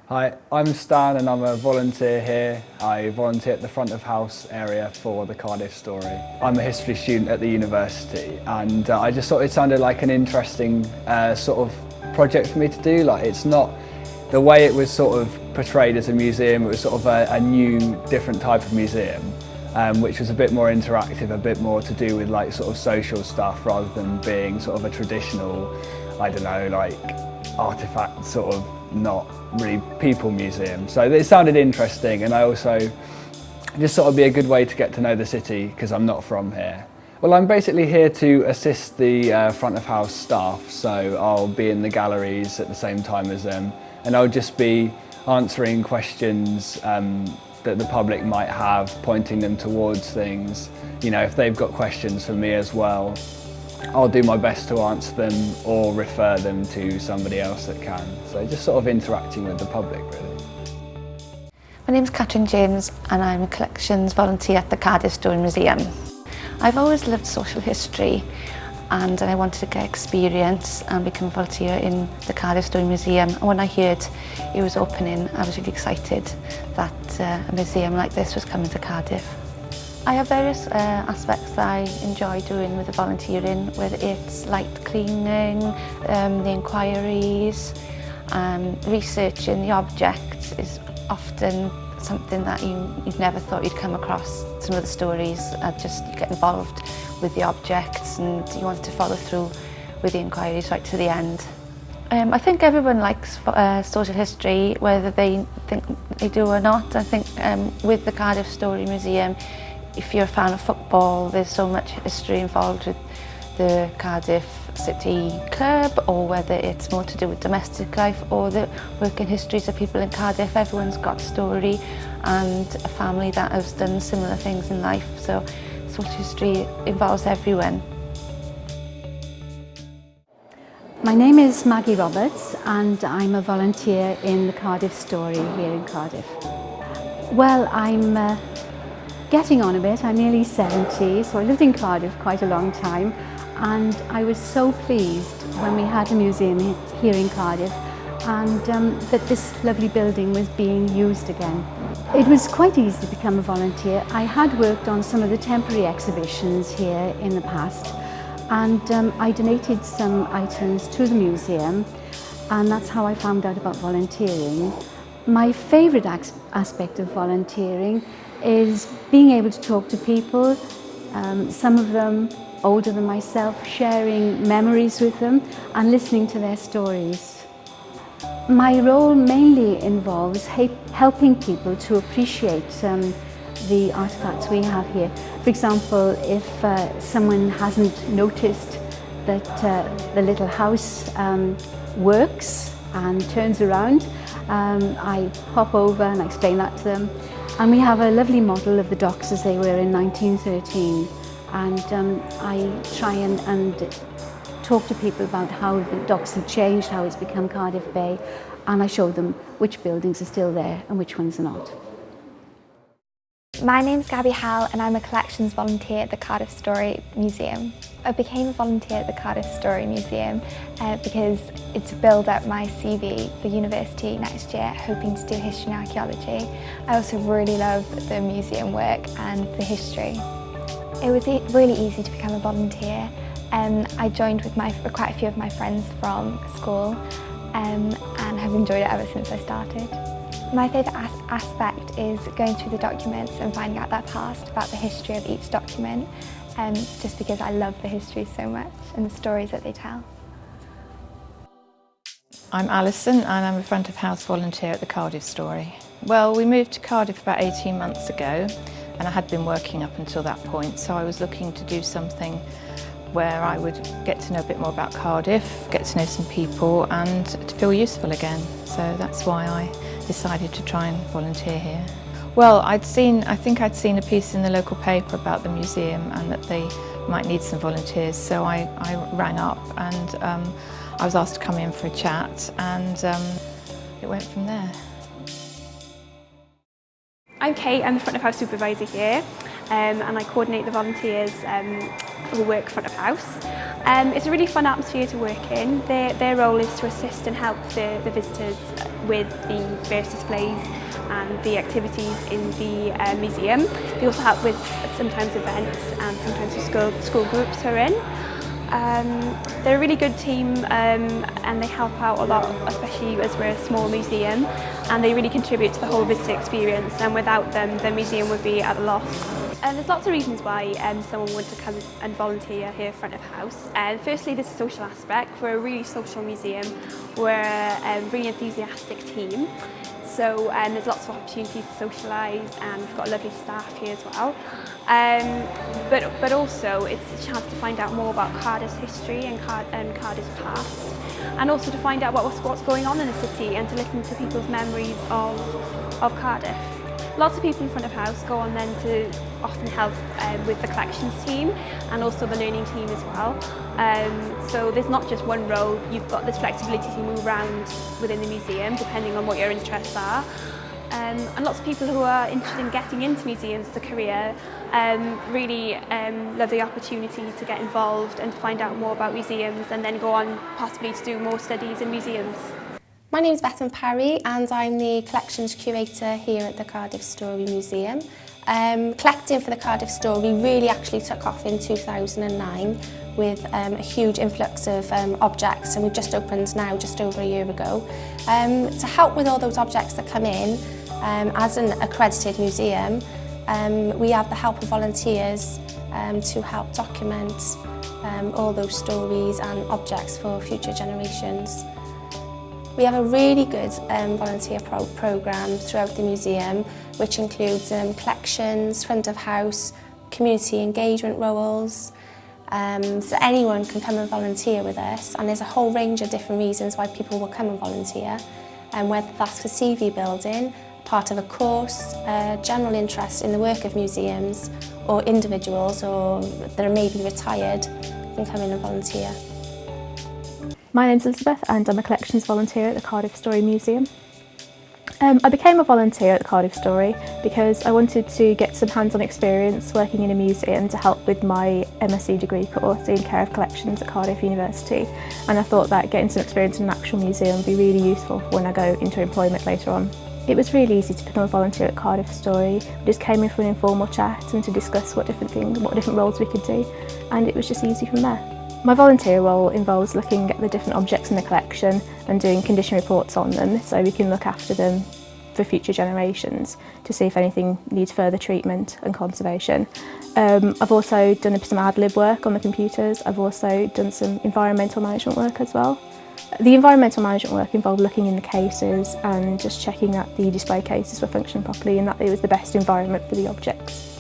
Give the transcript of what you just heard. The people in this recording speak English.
Hi, I'm Stan and I'm a volunteer here. I volunteer at the front of house area for the Cardiff Story. I'm a history student at the university and I just thought it sounded like an interesting sort of project for me to do. Like, it's not the way it was sort of portrayed as a museum, it was sort of a new, different type of museum, which was a bit more interactive, a bit more to do with like sort of social stuff rather than being sort of a traditional, I don't know, like artefact sort of not really people museum. So it sounded interesting, and I also just thought it'd be a good way to get to know the city because I'm not from here. Well, I'm basically here to assist the front of house staff, so I'll be in the galleries at the same time as them, and I'll just be answering questions that the public might have, pointing them towards things. You know, if they've got questions for me as well, I'll do my best to answer them or refer them to somebody else that can. So just sort of interacting with the public, really. My name's Catherine James and I'm a collections volunteer at the Cardiff Story Museum. I've always loved social history and I wanted to get experience and become a volunteer in the Cardiff Story Museum. And when I heard it was opening, I was really excited that a museum like this was coming to Cardiff. I have various aspects that I enjoy doing with the volunteering, whether it's light cleaning, the inquiries, researching the objects is often something that you've never thought you'd come across. Some of the stories are just, you get involved with the objects and you want to follow through with the inquiries right to the end. I think everyone likes social history, whether they think they do or not. I think with the Cardiff Story Museum, if you're a fan of football, there's so much history involved with the Cardiff City Club, or whether it's more to do with domestic life or the working histories of people in Cardiff. Everyone's got a story and a family that has done similar things in life, so social history involves everyone. My name is Maggie Roberts and I'm a volunteer in the Cardiff Story here in Cardiff. Well, I'm getting on a bit. I'm nearly 70, so I lived in Cardiff quite a long time, and I was so pleased when we had a museum here in Cardiff and that this lovely building was being used again. It was quite easy to become a volunteer. I had worked on some of the temporary exhibitions here in the past, and I donated some items to the museum, and that's how I found out about volunteering. My favourite aspect of volunteering is being able to talk to people, some of them older than myself, sharing memories with them and listening to their stories. My role mainly involves helping people to appreciate the artefacts we have here. For example, if someone hasn't noticed that the little house works and turns around, I pop over and I explain that to them. And we have a lovely model of the docks as they were in 1913, and I try and talk to people about how the docks have changed, how it's become Cardiff Bay, and I show them which buildings are still there and which ones are not. My name's Gabby and I'm a collections volunteer at the Cardiff Story Museum. I became a volunteer at the Cardiff Story Museum because it's to build up my CV for university next year, hoping to do history and archaeology. I also really love the museum work and the history. It was really easy to become a volunteer. I joined with quite a few of my friends from school and have enjoyed it ever since I started. My favourite aspect is going through the documents and finding out their past, about the history of each document, just because I love the history so much and the stories that they tell. I'm Allison and I'm a front of house volunteer at the Cardiff Story. Well, we moved to Cardiff about 18 months ago and I had been working up until that point, so I was looking to do something where I would get to know a bit more about Cardiff, get to know some people and to feel useful again. So that's why I decided to try and volunteer here. Well, I think I'd seen a piece in the local paper about the museum and that they might need some volunteers, so I rang up and I was asked to come in for a chat and it went from there. I'm Kate, I'm the front of house supervisor here and I coordinate the volunteers who work front of house. It's a really fun atmosphere to work in. Their role is to assist and help the visitors with the various displays and the activities in the museum. They also help with sometimes events and sometimes the school groups are in. They're a really good team and they help out a lot, especially as we're a small museum, and they really contribute to the whole visitor experience, and without them the museum would be at a loss. And there's lots of reasons why someone would to come and volunteer here front of house. Firstly, there's a social aspect. We're a really social museum. We're a really enthusiastic team. So there's lots of opportunities to socialise, and we've got a lovely staff here as well. But also it's a chance to find out more about Cardiff's history and Cardiff's past, and also to find out what's going on in the city and to listen to people's memories of Cardiff. Lots of people in front of house go on then to often help with the collections team and also the learning team as well. So there's not just one role, you've got this flexibility to move around within the museum depending on what your interests are. And lots of people who are interested in getting into museums as a career really love the opportunity to get involved and to find out more about museums and then go on possibly to do more studies in museums. My name is Beth and and I'm the collections curator here at the Cardiff Story Museum. Collecting for the Cardiff Story really actually took off in 2009 with a huge influx of objects, and we've just opened now just over a year ago. To help with all those objects that come in, as an accredited museum, we have the help of volunteers to help document all those stories and objects for future generations. We have a really good volunteer programme throughout the museum, which includes collections, front of house, community engagement roles. So anyone can come and volunteer with us, and there's a whole range of different reasons why people will come and volunteer, whether that's for CV building, part of a course, general interest in the work of museums, or individuals or that are maybe retired can come in and volunteer. My name's Elizabeth and I'm a collections volunteer at the Cardiff Story Museum. I became a volunteer at the Cardiff Story because I wanted to get some hands-on experience working in a museum to help with my MSc degree course in care of collections at Cardiff University, and I thought that getting some experience in an actual museum would be really useful when I go into employment later on. It was really easy to become a volunteer at Cardiff Story. We just came in for an informal chat and to discuss what different roles we could do, and it was just easy from there. My volunteer role involves looking at the different objects in the collection and doing condition reports on them so we can look after them for future generations to see if anything needs further treatment and conservation. I've also done some ad lib work on the computers. I've also done some environmental management work as well. The environmental management work involved looking in the cases and just checking that the display cases were functioning properly and that it was the best environment for the objects.